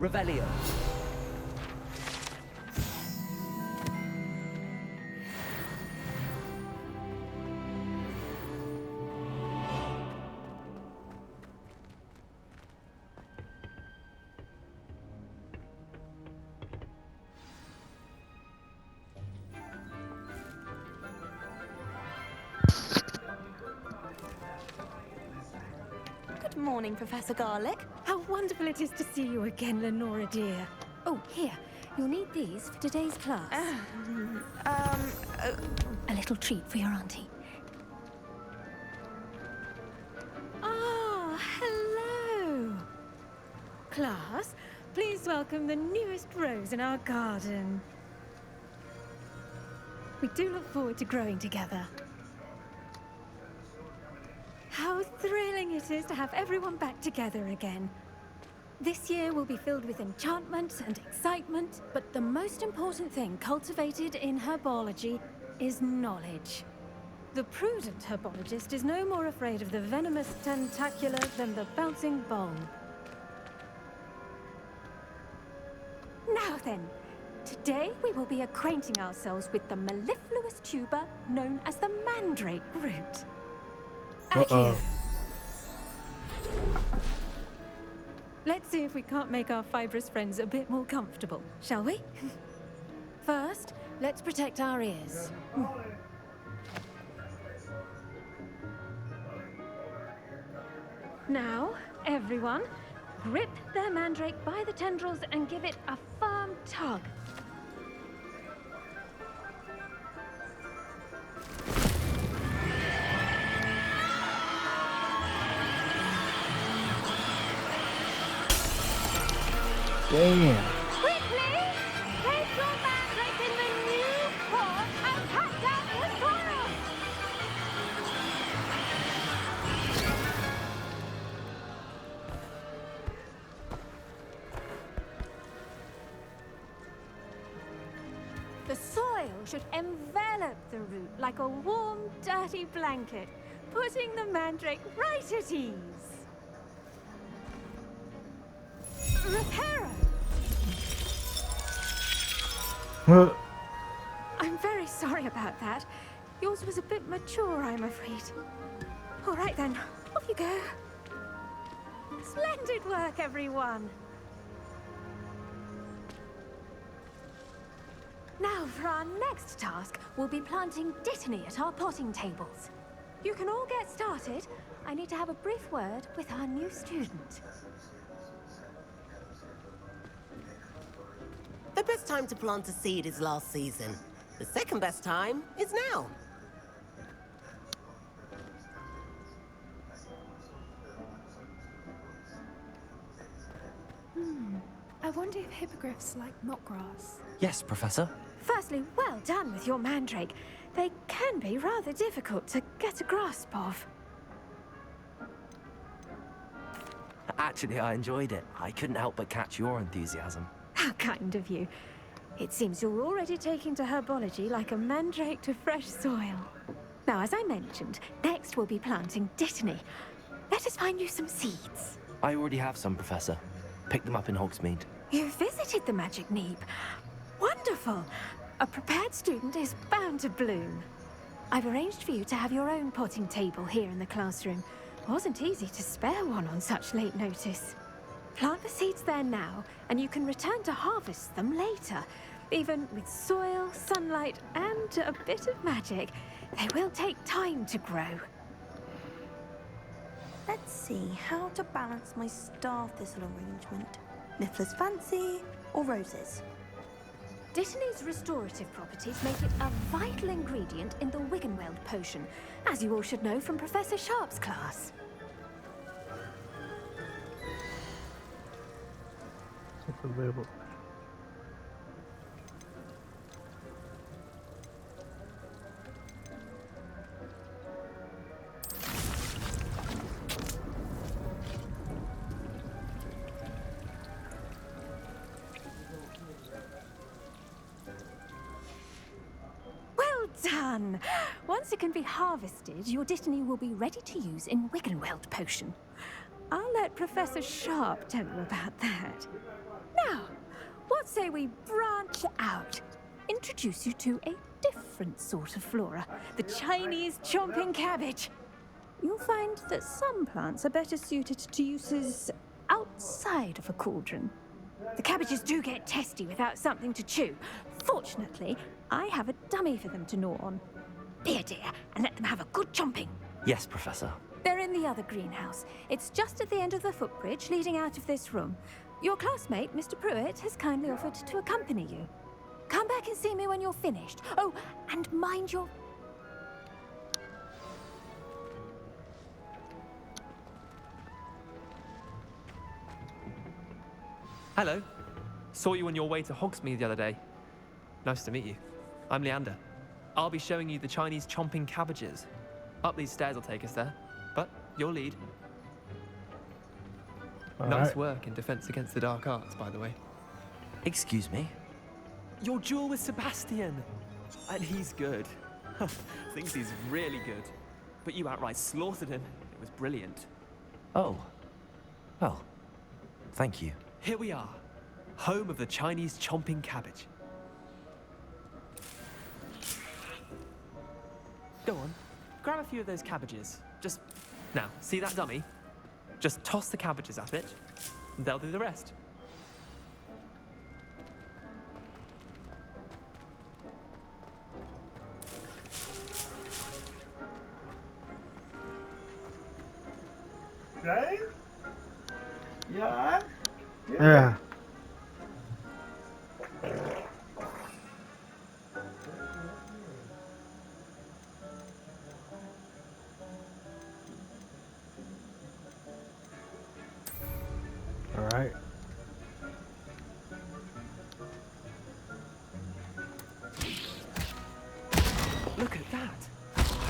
Revelio. Good morning, Professor Garlick. How wonderful it is to see you again, Lenora dear. Oh, here. You'll need these for today's class. A little treat for your auntie. Ah, hello. Class, please welcome the newest rose in our garden. We do look forward to growing together. How thrilling it is to have everyone back together again. This year will be filled with enchantment and excitement, but the most important thing cultivated in herbology is knowledge. The prudent herbologist is no more afraid of the venomous tentacular than the bouncing bulb. Now then, today we will be acquainting ourselves with the mellifluous tuber known as the mandrake root. Uh-oh. Let's see if we can't make our fibrous friends a bit more comfortable, shall we? First, let's protect our ears. Now, everyone, grip their mandrake by the tendrils and give it a firm tug. Damn. Quickly! Take your mandrake in the new pot and cut down the soil! The soil should envelop the root like a warm, dirty blanket, putting the mandrake right at ease. Reparo! I'm very sorry about that. Yours was a bit mature, I'm afraid. All right then, off you go. Splendid work, everyone. Now, for our next task, we'll be planting dittany at our potting tables. You can all get started. I need to have a brief word with our new student. The best time to plant a seed is last season. The second best time is now. I wonder if hippogriffs like knotgrass. Yes, Professor. Firstly, well done with your mandrake. They can be rather difficult to get a grasp of. Actually, I enjoyed it. I couldn't help but catch your enthusiasm. How kind of you. It seems you're already taking to herbology like a mandrake to fresh soil. Now, as I mentioned, next we'll be planting dittany. Let us find you some seeds. I already have some, Professor. Picked them up in Hogsmeade. You visited the Magic Neep. Wonderful. A prepared student is bound to bloom. I've arranged for you to have your own potting table here in the classroom. Wasn't easy to spare one on such late notice. Plant the seeds there now, and you can return to harvest them later. Even with soil, sunlight, and a bit of magic, they will take time to grow. Let's see how to balance my star thistle arrangement. Niffler's fancy or roses? Dittany's restorative properties make it a vital ingredient in the Wiggenweld potion, as you all should know from Professor Sharp's class. Well done! Once it can be harvested, your dittany will be ready to use in Wiggenweld potion. I'll let Professor Sharp tell you about that. Now, what say we branch out? Introduce you to a different sort of flora, the Chinese chomping cabbage. You'll find that some plants are better suited to uses outside of a cauldron. The cabbages do get testy without something to chew. Fortunately, I have a dummy for them to gnaw on. Be a dear and let them have a good chomping. Yes, Professor. They're in the other greenhouse. It's just at the end of the footbridge leading out of this room. Your classmate, Mr. Pruitt, has kindly offered to accompany you. Come back and see me when you're finished. Oh, and mind your... Hello. Saw you on your way to Hogsmeade the other day. Nice to meet you. I'm Leander. I'll be showing you the Chinese chomping cabbages. Up these stairs will take us there. But you'll lead. Nice work in Defense Against the Dark Arts, by the way. Excuse me? Your duel with Sebastian! And he's good. Thinks he's really good. But you outright slaughtered him. It was brilliant. Oh. Well, thank you. Here we are. Home of the Chinese chomping cabbage. Go on. Grab a few of those cabbages. Just... Now, see that dummy? Just toss the cabbages at it, and they'll do the rest. Okay? Yeah? Yeah. All right. Look at that.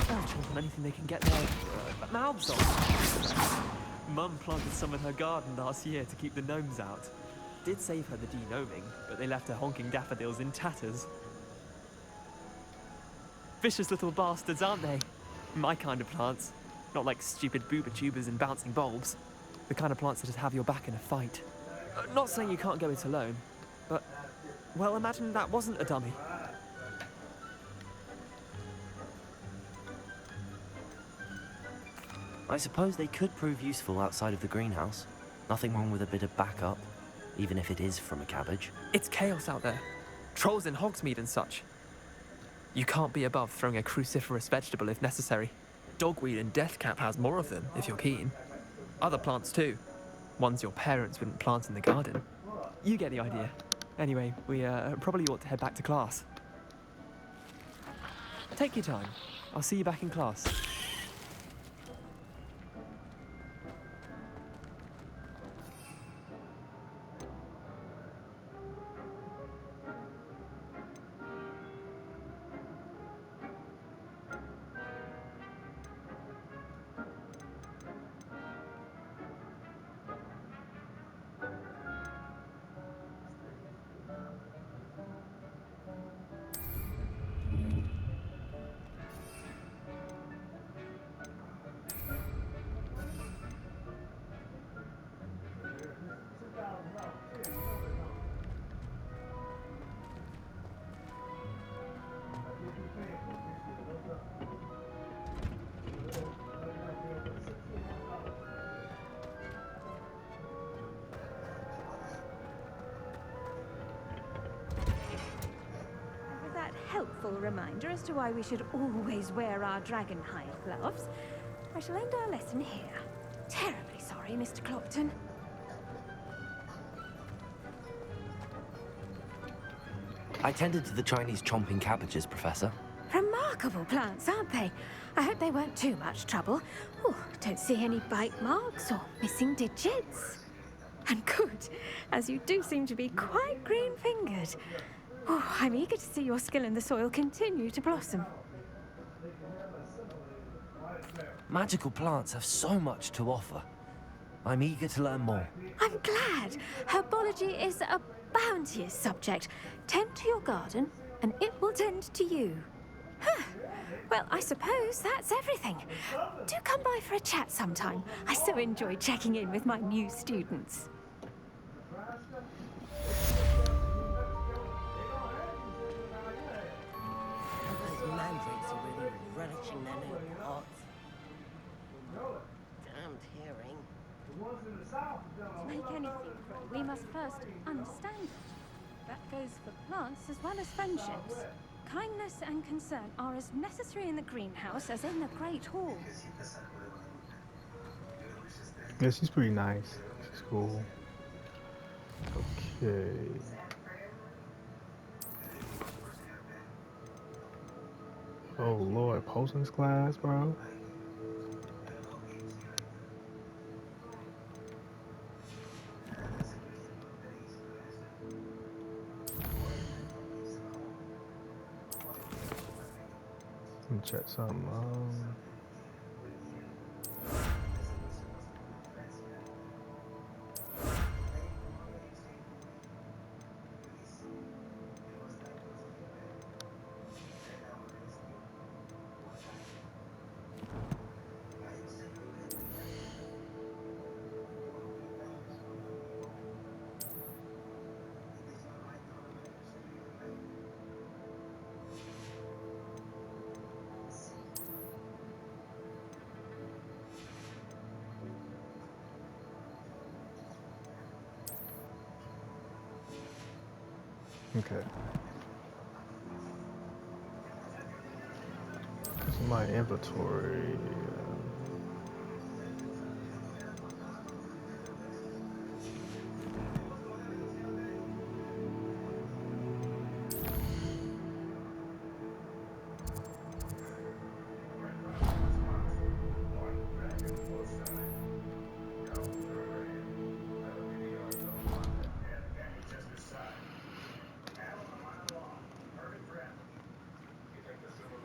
They'll chomp on anything they can get their mouths on. Mum planted some in her garden last year to keep the gnomes out. Did save her the de-gnoming, but they left her honking daffodils in tatters. Vicious little bastards, aren't they? My kind of plants. Not like stupid booba tubers and bouncing bulbs. The kind of plants that just have your back in a fight. Not saying you can't go it alone, but... Well, imagine that wasn't a dummy. I suppose they could prove useful outside of the greenhouse. Nothing wrong with a bit of backup, even if it is from a cabbage. It's chaos out there. Trolls in Hogsmeade and such. You can't be above throwing a cruciferous vegetable if necessary. Dogweed and deathcap has more of them, if you're keen. Other plants too. Ones your parents wouldn't plant in the garden. You get the idea. Anyway, we probably ought to head back to class. Take your time. I'll see you back in class. Helpful reminder as to why we should always wear our dragonhide gloves. I shall end our lesson here. Terribly sorry, Mr. Clopton. I tended to the Chinese chomping cabbages, Professor. Remarkable plants, aren't they? I hope they weren't too much trouble. Oh, don't see any bite marks or missing digits. And good, as you do seem to be quite green-fingered. Oh, I'm eager to see your skill in the soil continue to blossom. Magical plants have so much to offer. I'm eager to learn more. I'm glad. Herbology is a bounteous subject. Tend to your garden, and it will tend to you. Huh. Well, I suppose that's everything. Do come by for a chat sometime. I so enjoy checking in with my new students. Those mandrakes are really relishing their new pots. Damned hearing. To make anything grow, we must first understand it. That goes for plants as well as friendships. Kindness and concern are as necessary in the greenhouse as in the Great Hall. Yeah, she's pretty nice. She's cool. Okay. Oh Lord, potions class, bro. Let me check something. Okay. This is my inventory.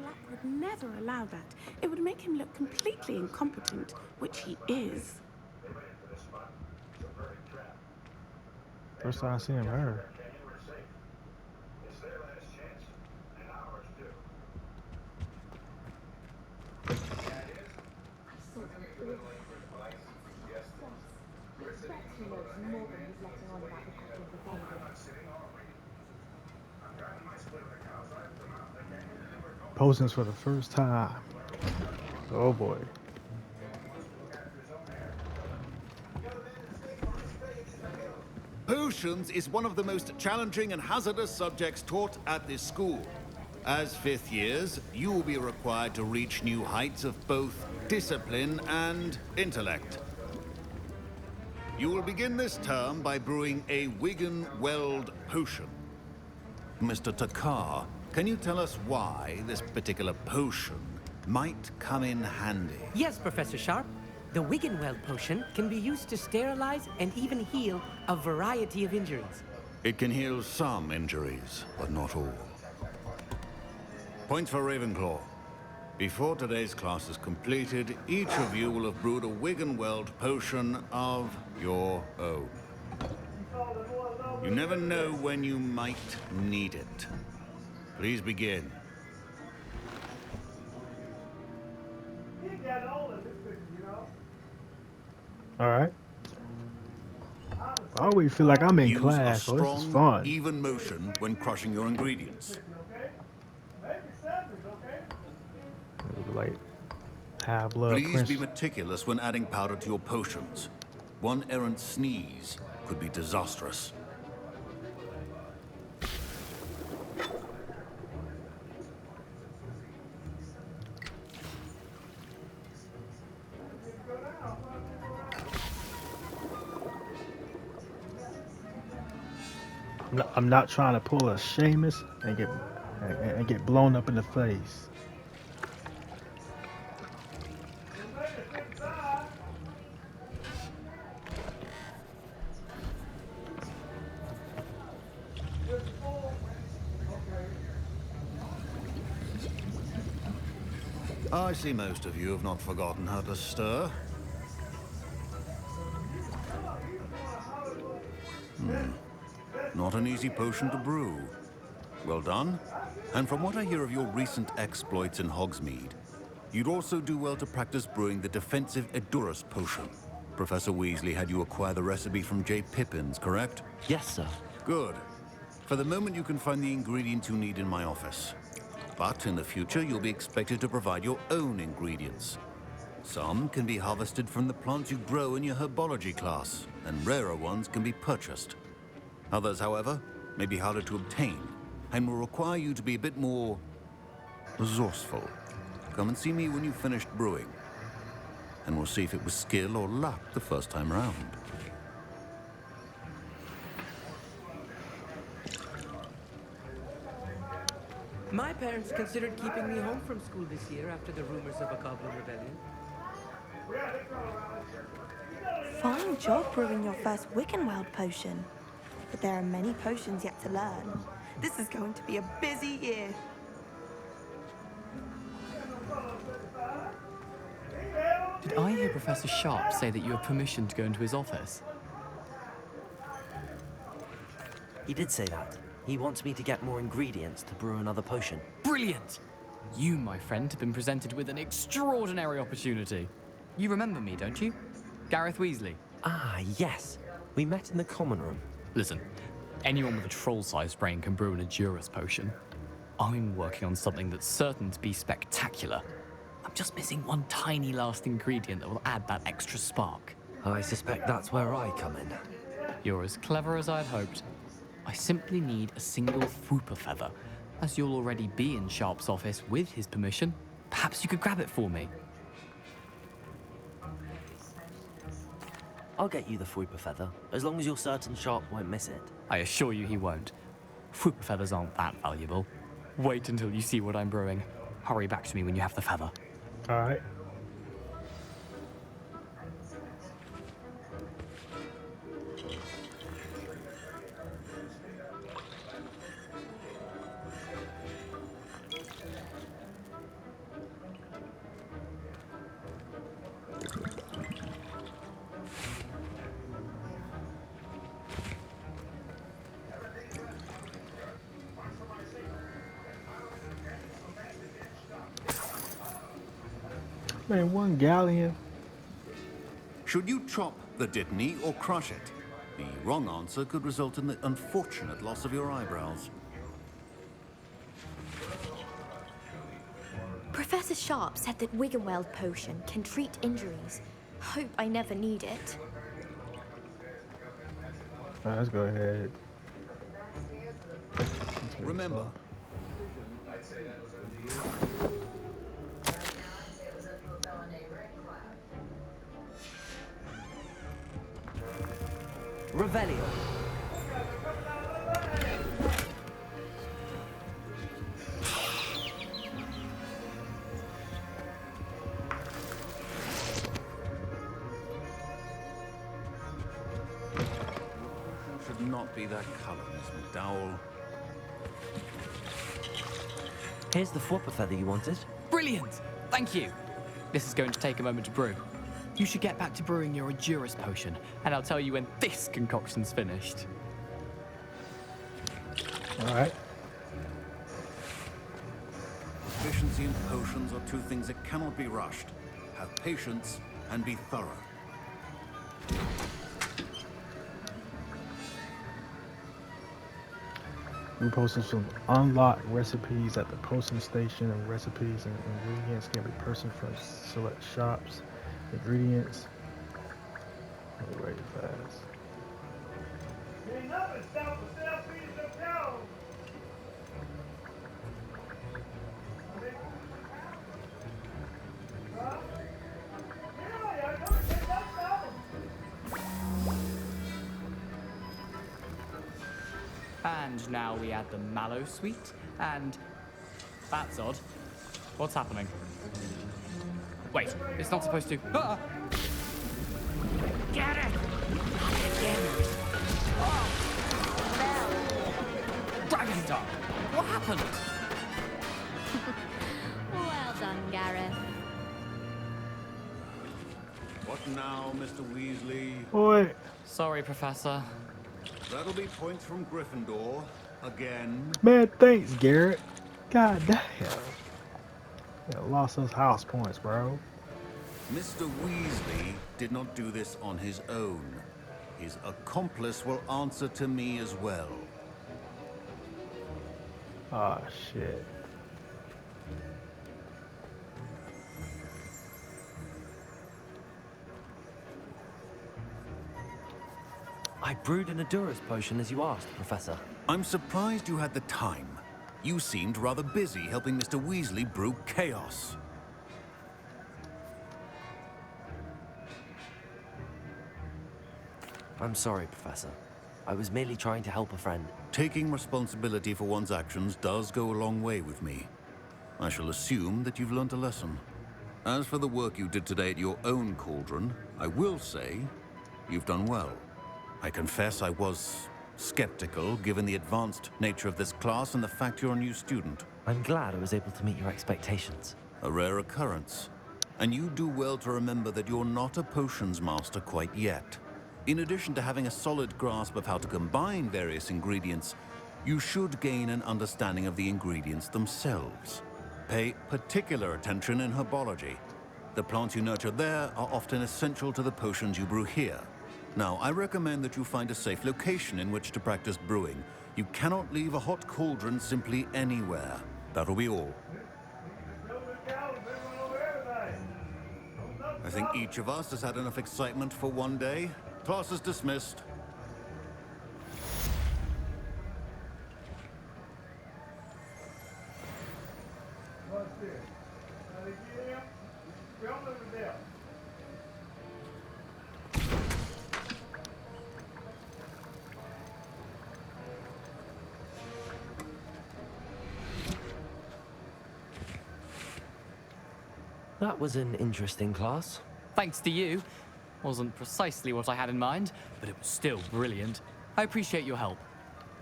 Black would never allow that. It would make him look completely incompetent, which he is. First time I seen her. Potions for the first time. Oh boy. Potions is one of the most challenging and hazardous subjects taught at this school. As fifth years, you will be required to reach new heights of both discipline and intellect. You will begin this term by brewing a Wigan-Weld potion. Mr. Takar, can you tell us why this particular potion might come in handy? Yes, Professor Sharp. The Wiggenweld potion can be used to sterilize and even heal a variety of injuries. It can heal some injuries, but not all. Points for Ravenclaw. Before today's class is completed, each of you will have brewed a Wiggenweld potion of your own. You never know when you might need it. Please begin. All right. I always feel like I'm in Use class, a so this is strong, fun. even motion when crushing your ingredients. Like high blood Please pressure. be meticulous when adding powder to your potions. One errant sneeze could be disastrous. I'm not trying to pull a Seamus and get blown up in the face. I see most of you have not forgotten how to stir. Not an easy potion to brew. Well done. And from what I hear of your recent exploits in Hogsmeade, you'd also do well to practice brewing the defensive Edurus potion. Professor Weasley had you acquire the recipe from J. Pippin's, correct? Yes, sir. Good. For the moment, you can find the ingredients you need in my office. But in the future, you'll be expected to provide your own ingredients. Some can be harvested from the plants you grow in your Herbology class, and rarer ones can be purchased. Others, however, may be harder to obtain, and will require you to be a bit more resourceful. Come and see me when you've finished brewing, and we'll see if it was skill or luck the first time around. My parents considered keeping me home from school this year after the rumors of a Goblin rebellion. Fine job brewing your first Wiccanweld potion. But there are many potions yet to learn. This is going to be a busy year. Did I hear Professor Sharp say that you have permission to go into his office? He did say that. He wants me to get more ingredients to brew another potion. Brilliant! You, my friend, have been presented with an extraordinary opportunity. You remember me, don't you? Gareth Weasley. Ah, yes. We met in the common room. Listen, anyone with a troll-sized brain can brew an Edurus potion. I'm working on something that's certain to be spectacular. I'm just missing one tiny last ingredient that will add that extra spark. I suspect that's where I come in. You're as clever as I'd hoped. I simply need a single Fwooper feather. As you'll already be in Sharp's office with his permission, perhaps you could grab it for me. I'll get you the Fwooper feather, as long as you're certain Sharp won't miss it. I assure you he won't. Fwooper feathers aren't that valuable. Wait until you see what I'm brewing. Hurry back to me when you have the feather. All right. Man, one galleon. Should you chop the Dittany or crush it? The wrong answer could result in the unfortunate loss of your eyebrows. Professor Sharp said that Wiggenweld potion can treat injuries. Hope I never need it. All right, let's go ahead. Remember, Revelio. should not be that color, Miss McDowell. Here's the Fwooper feather you wanted. Brilliant! Thank you. This is going to take a moment to brew. You should get back to brewing your Edurus potion, and I'll tell you when this concoction's finished. All right. Efficiency and potions are two things that cannot be rushed. Have patience and be thorough. We posted some unlocked recipes at the posting station, and recipes and ingredients can be purchased from select shops. Ingredients. Very fast. And now we add the mallow sweet, and that's odd. What's happening? Wait, it's not supposed to. Ah! Get it! Dragon Dog! What happened? Well done, Gareth. What now, Mr. Weasley? Boy. Sorry, Professor. That'll be points from Gryffindor. Again. Man, thanks, Garrett. God damn. Yeah, lost those house points, bro. Mr. Weasley did not do this on his own. His accomplice will answer to me as well. Oh, shit. I brewed an Adurus potion as you asked, Professor. I'm surprised you had the time. You seemed rather busy helping Mr. Weasley brew chaos. I'm sorry, Professor. I was merely trying to help a friend. Taking responsibility for one's actions does go a long way with me. I shall assume that you've learnt a lesson. As for the work you did today at your own cauldron, I will say you've done well. I confess I was skeptical, given the advanced nature of this class and the fact you're a new student. I'm glad I was able to meet your expectations. A rare occurrence. And you do well to remember that you're not a potions master quite yet. In addition to having a solid grasp of how to combine various ingredients, you should gain an understanding of the ingredients themselves. Pay particular attention in Herbology. The plants you nurture there are often essential to the potions you brew here. Now, I recommend that you find a safe location in which to practice brewing. You cannot leave a hot cauldron simply anywhere. That'll be all. I think each of us has had enough excitement for one day. Class is dismissed. That was an interesting class. Thanks to you. Wasn't precisely what I had in mind, but it was still brilliant. I appreciate your help.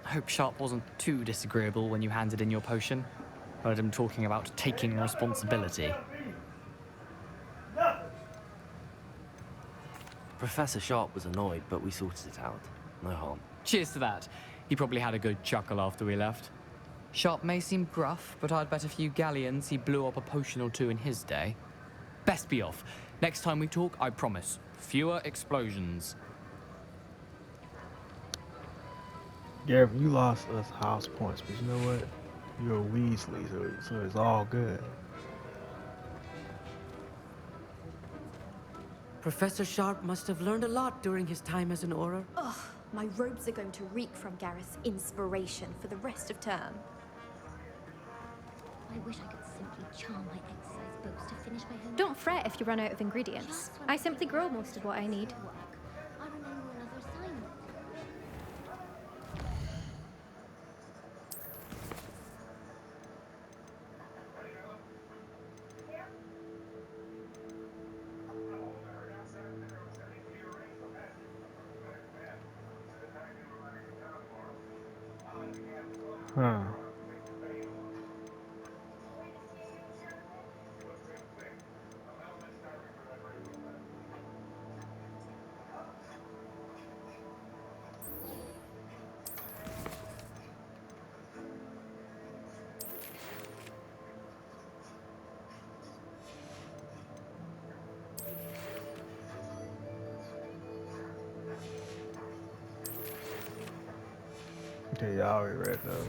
I hope Sharp wasn't too disagreeable when you handed in your potion. Heard him talking about taking responsibility. Professor Sharp was annoyed, but we sorted it out. No harm. Cheers to that. He probably had a good chuckle after we left. Sharp may seem gruff, but I'd bet a few galleons he blew up a potion or two in his day. Best be off. Next time we talk, I promise. Fewer explosions. Gareth, you lost us house points, but you know what? You're a Weasley, so it's all good. Professor Sharp must have learned a lot during his time as an Auror. Ugh, my robes are going to reek from Gareth's inspiration for the rest of term. I wish I could simply charm my exercise books to finish my homework. Don't fret if you run out of ingredients. I simply grow most of what I need. I remember another assignment. Huh. Okay, y'all already read those.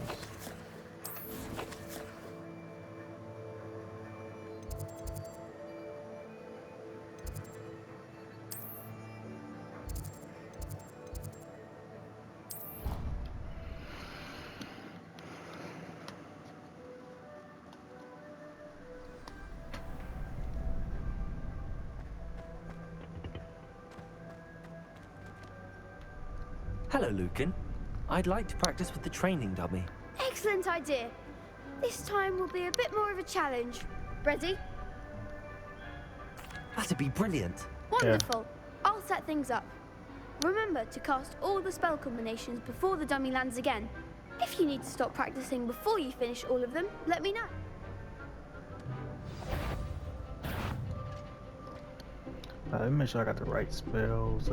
Hello, Lucan. I'd like to practice with the training dummy. Excellent idea. This time will be a bit more of a challenge. Ready? That'd be brilliant. Wonderful. I'll set things up. Remember to cast all the spell combinations before the dummy lands again. If you need to stop practicing before you finish all of them, let me know. Let me make sure I got the right spells.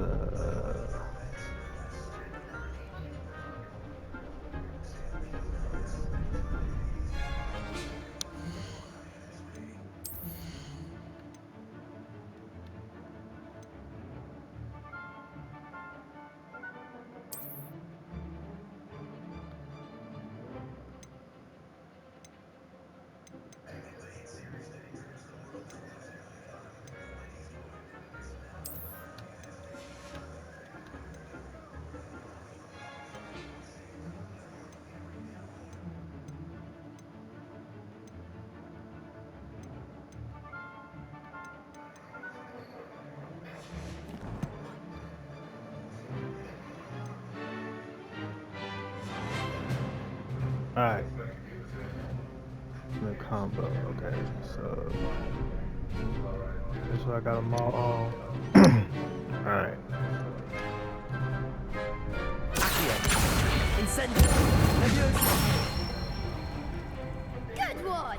Alright. The combo, okay. So this one I got them all. Alright. Incendio! Leviosa! Good one!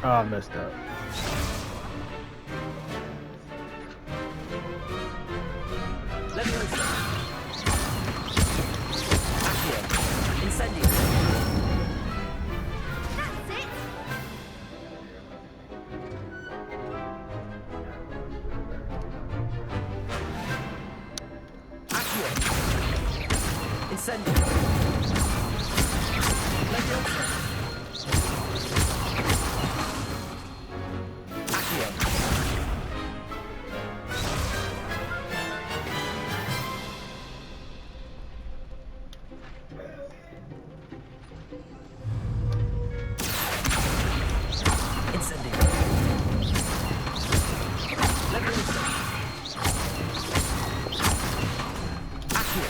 Oh, I messed up. Leviosa! Accio! Incendio! That's it! Accio! Incendio! Leviosa! Accio! Incendio! Leviosa! Accio!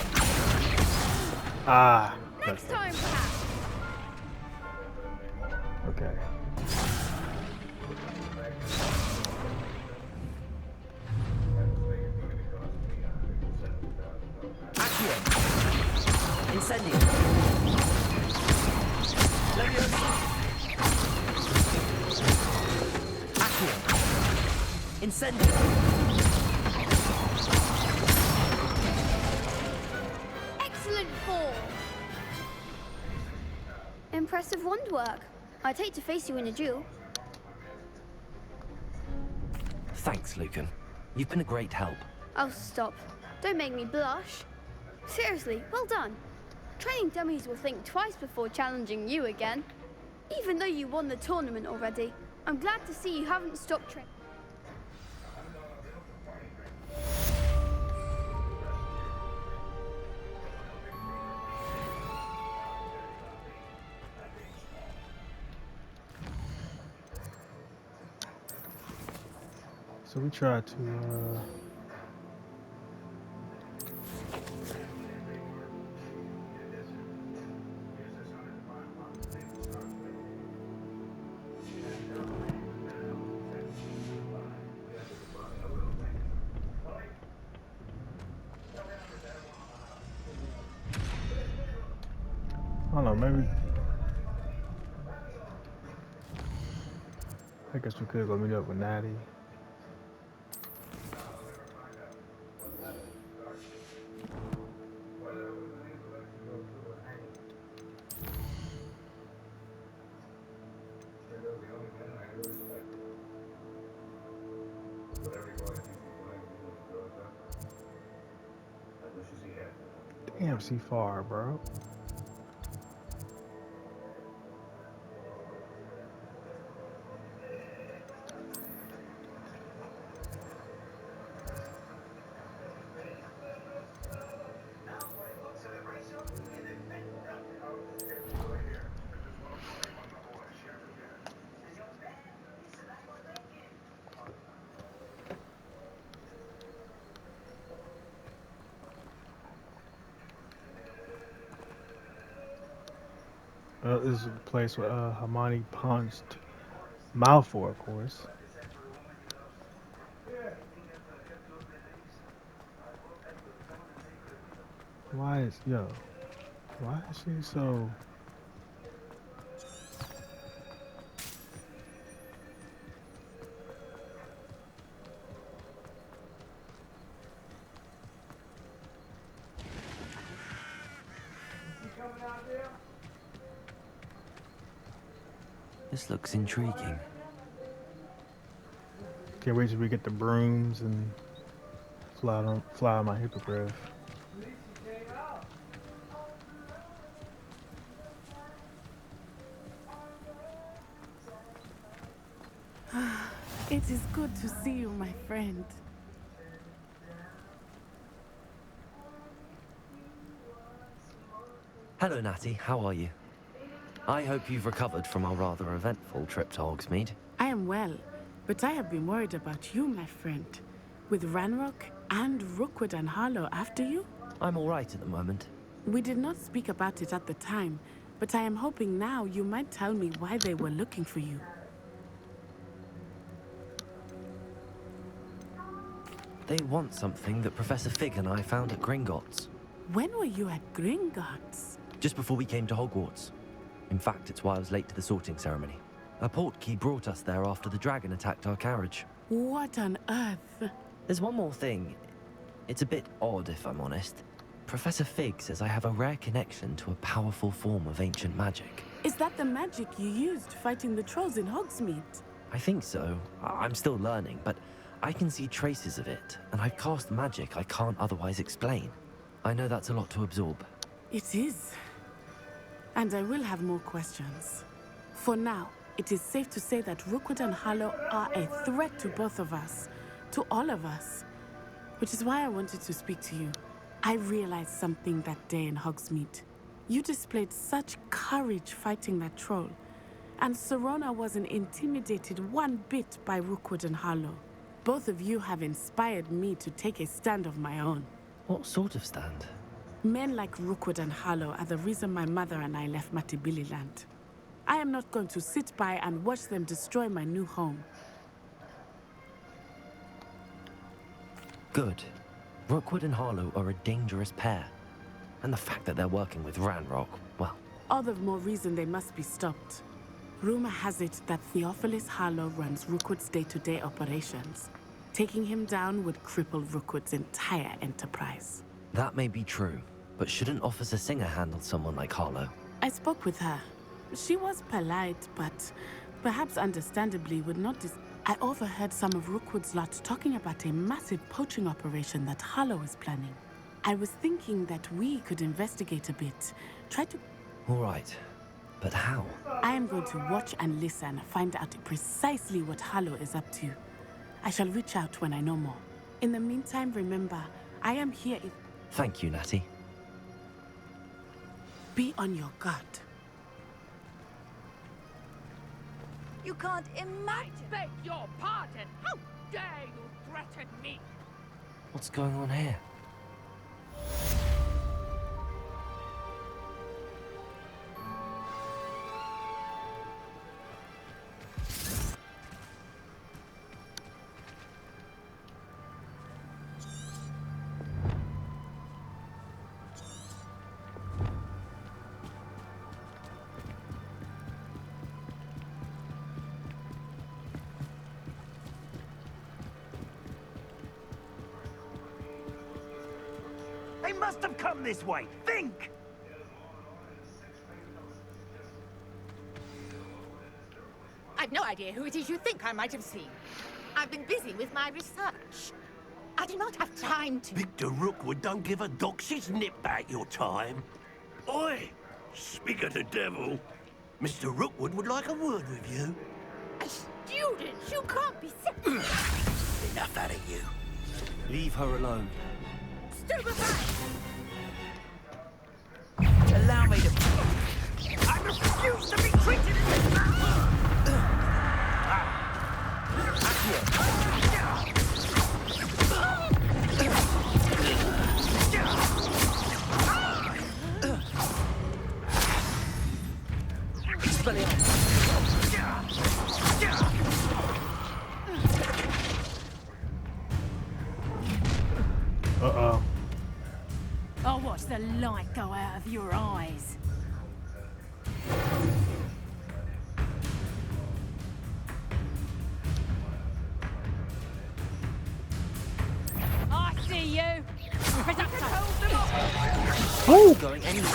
Ah. Next time, perhaps. Okay. Accio! Incendio! Leviosa! Accio! Incendio! Excellent fall. Impressive wand work. I'd hate to face you in a duel. Thanks, Lucan. You've been a great help. Oh, stop. Don't make me blush. Seriously, well done. Training dummies will think twice before challenging you again. Even though you won the tournament already, I'm glad to see you haven't stopped training. So we tried to I don't know, maybe I guess we could go meet up with Natty. Damn, see far, bro. This is a place where Hermione punched Malfoy, of course. Why is she so? This looks intriguing. Can't wait till we get the brooms and fly on my hippogriff. It is good to see you, my friend. Hello, Natty. How are you? I hope you've recovered from our rather eventful trip to Hogsmeade. I am well, but I have been worried about you, my friend. With Ranrock and Rookwood and Harlow after you? I'm all right at the moment. We did not speak about it at the time, but I am hoping now you might tell me why they were looking for you. They want something that Professor Fig and I found at Gringotts. When were you at Gringotts? Just before we came to Hogwarts. In fact, it's why I was late to the sorting ceremony. A portkey brought us there after the dragon attacked our carriage. What on earth? There's one more thing. It's a bit odd, if I'm honest. Professor Fig says I have a rare connection to a powerful form of ancient magic. Is that the magic you used fighting the trolls in Hogsmeade? I think so. I'm still learning, but I can see traces of it, and I've cast magic I can't otherwise explain. I know that's a lot to absorb. It is. And I will have more questions. For now, it is safe to say that Rookwood and Harlow are a threat to both of us, to all of us. Which is why I wanted to speak to you. I realized something that day in Hogsmeade. You displayed such courage fighting that troll, and Serona wasn't intimidated one bit by Rookwood and Harlow. Both of you have inspired me to take a stand of my own. What sort of stand? Men like Rookwood and Harlow are the reason my mother and I left Matibili land. I am not going to sit by and watch them destroy my new home. Good. Rookwood and Harlow are a dangerous pair. And the fact that they're working with Ranrock, well... All the more reason they must be stopped. Rumor has it that Theophilus Harlow runs Rookwood's day-to-day operations. Taking him down would cripple Rookwood's entire enterprise. That may be true, but shouldn't Officer Singer handle someone like Harlow? I spoke with her. She was polite, but perhaps understandably would not I overheard some of Rookwood's lot talking about a massive poaching operation that Harlow is planning. I was thinking that we could investigate a bit, try to... All right, but how? I am going to watch and listen, find out precisely what Harlow is up to. I shall reach out when I know more. In the meantime, remember, I am here if... Thank you, Natty. Be on your guard. You can't imagine. I beg your pardon. How dare you threaten me? What's going on here? They must have come this way. Think! I've no idea who it is you think I might have seen. I've been busy with my research. I do not have time to... Victor Rookwood don't give a doxy's nip back your time. Oi! Speak of the devil. Mr. Rookwood would like a word with you. A student? You can't be serious. Enough out of you. Leave her alone. Allow me to... I refuse to be treated in this manner! Uh-oh. I'll watch the light go out of your eyes. I see you. Oh! Going anywhere.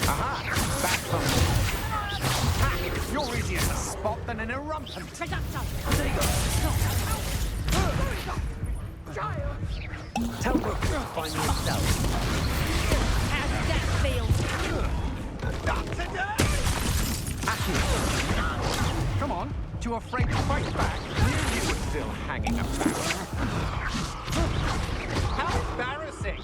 Aha! Back from ha! You're easier to spot than an irrumpent. Tell Rook to find me himself. How does that feel? Come on, too afraid to fight back? You were still hanging about. How embarrassing!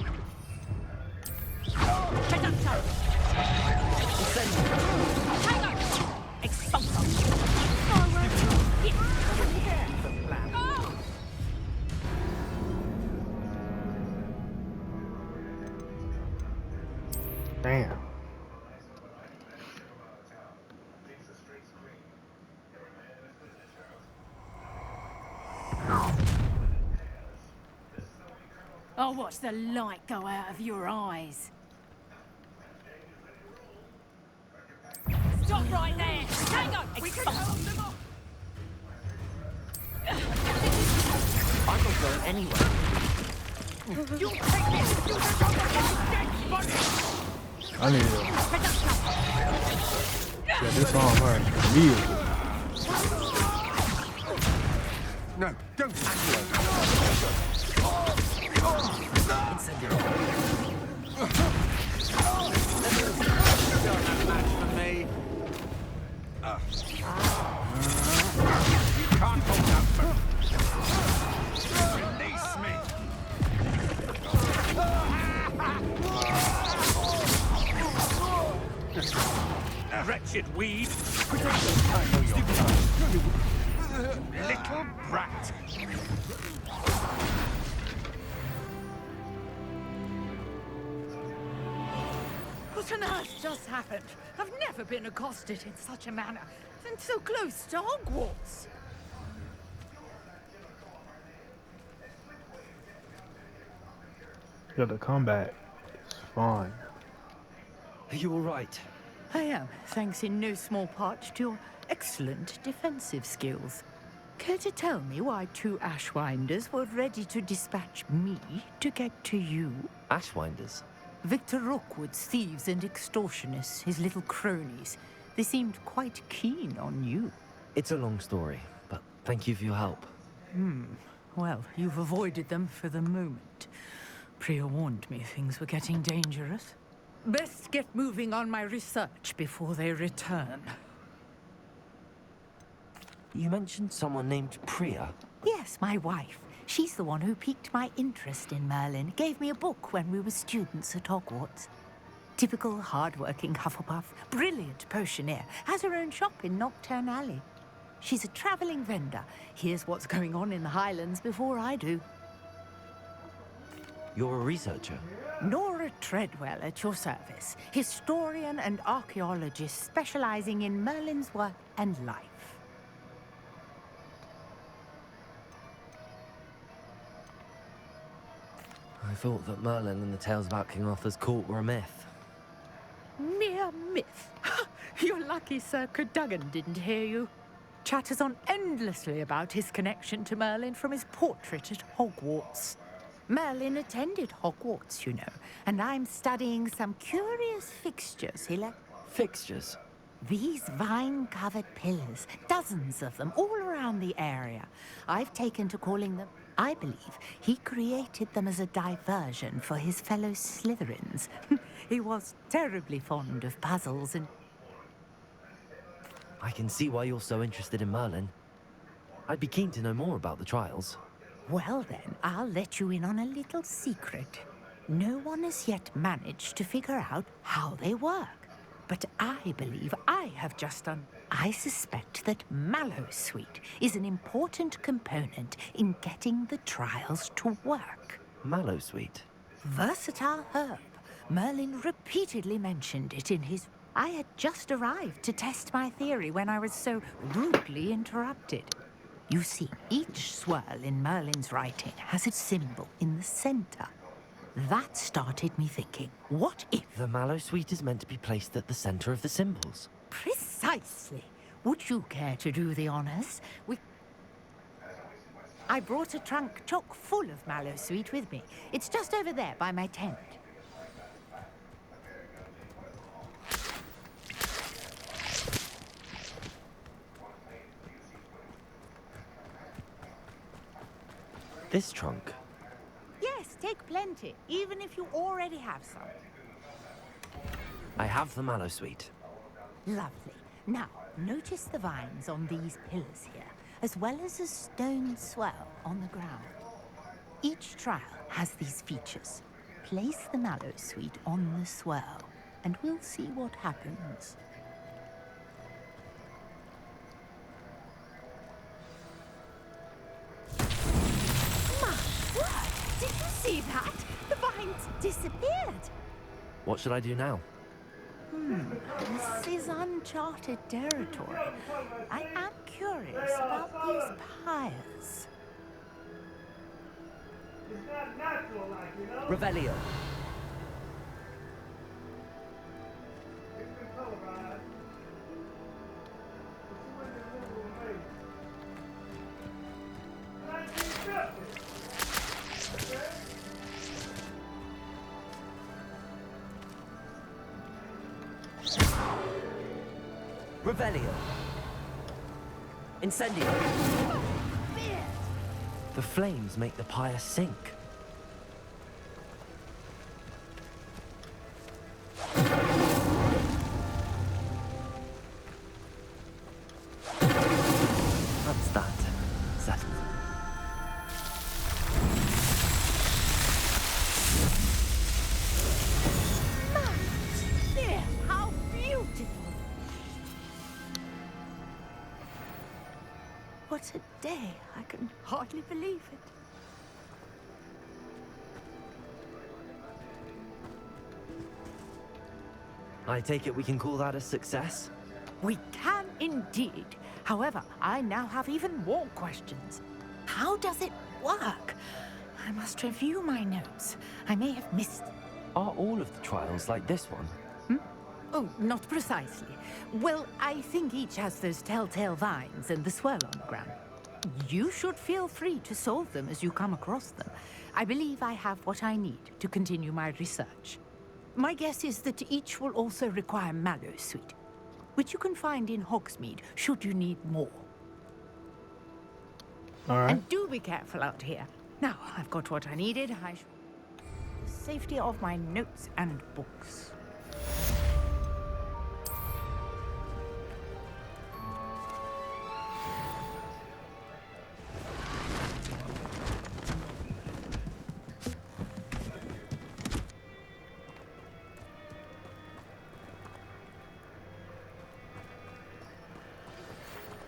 I'll watch the light go out of your eyes. Stop right there! Hang on! We can hold them off! I'm not going anywhere. You take this! You take dead body! I need to get this on her immediately. No, don't activate. Don't have match for me. You can't hold out for release me. Wretched weed. Little brat. What on earth just happened? I've never been accosted in such a manner, and so close to Hogwarts. Yeah, the combat is fine. Are you all right? I am, thanks in no small part to your excellent defensive skills. Care to tell me why 2 Ashwinders were ready to dispatch me to get to you? Ashwinders? Victor Rookwood's thieves and extortionists, his little cronies. They seemed quite keen on you. It's a long story, but thank you for your help. Well, you've avoided them for the moment. Priya warned me things were getting dangerous. Best get moving on my research before they return. You mentioned someone named Priya. Yes, my wife. She's the one who piqued my interest in Merlin. Gave me a book when we were students at Hogwarts. Typical hard-working Hufflepuff, brilliant potioneer, has her own shop in Nocturne Alley. She's a travelling vendor. Hears what's going on in the Highlands before I do. You're a researcher? Nora Treadwell at your service. Historian and archaeologist specializing in Merlin's work and life. I thought that Merlin and the tales about King Arthur's court were a myth. Mere myth. You're lucky Sir Cadogan didn't hear you. Chatters on endlessly about his connection to Merlin from his portrait at Hogwarts. Merlin attended Hogwarts, you know, and I'm studying some curious fixtures he left. Fixtures? These vine-covered pillars, dozens of them, all around the area. I've taken to calling them. I believe he created them as a diversion for his fellow Slytherins. He was terribly fond of puzzles and... I can see why you're so interested in Merlin. I'd be keen to know more about the trials. Well then, I'll let you in on a little secret. No one has yet managed to figure out how they work. But I believe I have just done. I suspect that Mallowsweet is an important component in getting the trials to work. Mallowsweet? Versatile herb. Merlin repeatedly mentioned it in his... I had just arrived to test my theory when I was so rudely interrupted. You see, each swirl in Merlin's writing has a symbol in the center. That started me thinking, what if... The Mallowsweet is meant to be placed at the center of the symbols. Precisely. Would you care to do the honors? I brought a trunk chock full of Mallowsweet with me. It's just over there by my tent. This trunk? Yes, take plenty, even if you already have some. I have the Mallowsweet. Lovely. Now, notice the vines on these pillars here, as well as a stone swell on the ground. Each trial has these features. Place the Mallowsweet on the swell, and we'll see what happens. Did you see that? The vines disappeared. What should I do now? This is uncharted territory. I am curious about these pyres. Revelio. Revelio. Incendio. The flames make the pyre sink. That's that. Settled. There, how beautiful! What a day. I can hardly believe it. I take it we can call that a success? We can indeed. However, I now have even more questions. How does it work? I must review my notes. I may have missed... Are all of the trials like this one? Oh, not precisely. Well, I think each has those telltale vines and the swirl on the ground. You should feel free to solve them as you come across them. I believe I have what I need to continue my research. My guess is that each will also require mallow sweet, which you can find in Hogsmeade should you need more. All right. And do be careful out here. Now, I've got what I needed. I shall... The safety of my notes and books.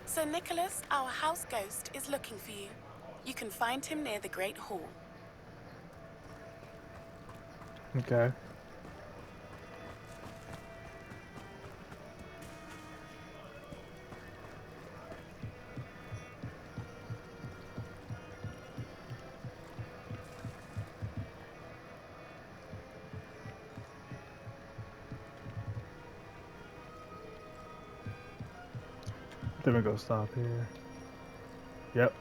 Sir Nicholas, our house ghost, is looking for you. You can find him near the Great Hall. Okay. Then we go stop here. Yep.